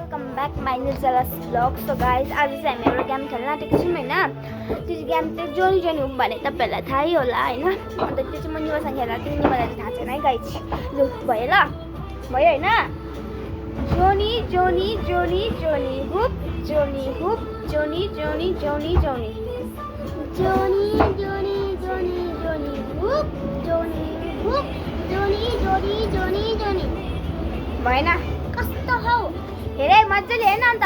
Welcome back my निर्जलास vlog. So guys आज चाहिँ हामी एउटा गेम खेल्न आँटेको छौँ होइन. त्यो गेम चाहिँ जोनी जोनी भने तपाईँहरूलाई थाहै होला होइन. अन्त त्यो चाहिँ म निवासँग खेल्दा त्यो निवालाई चाहिँ थाहा छैन है गाइज. लु भयो ल, भयो होइन. जोनी जोनी जोनी जोनी हुप जोनी हुप जोनी जोनी जोनी जोनी जोनी जोनी जोनी जोनी हुप जोनी हुप जोनी जोनी जोनी जोनी भएन. कस्तो हौ हेरे मजाले हेर्न अन्त.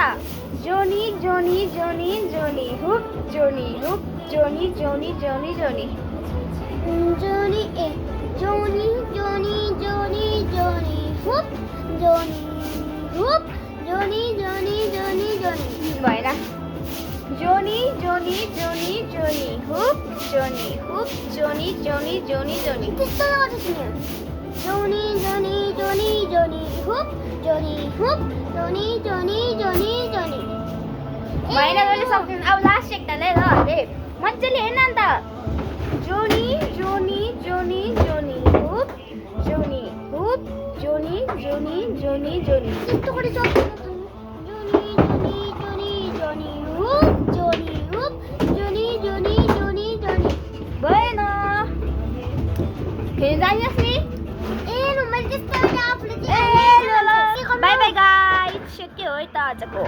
जोनी जोनी जोनी जोनी हुप जोनी हुप जोनी जोनी जोनी जोनी जोनी ए जोनी जोनी जोनी जोनी हुप जोनी हुप जोनी जोनी जोनी जोनी भएन. जोनी जोनी जोनी जोनी हुप जोनी हुप जोनी जोनी जोनी जोनी त्यस्तो गर्दैछु नि. जोनी जोनी जोनी जोनी हुप जोनी हुप जोनी जोनी जोनी जोनी भएन. जहिले सक्दैन. अब लास्ट एकताले ल अरे मजाले हेर्न अन्त. जोनी जोनी जोनी जोनी हुप जोनी हुप जोनी जोनी जोनी जोनी त्यस्तो गरी सक्दैन. जोनी जोनी जोनी जोनी हुप जोनी हुप जोनी जोनी जोनी जोनी भएन. फेरि जानुहोस् नि. By by guys. सक्यो है त आजको.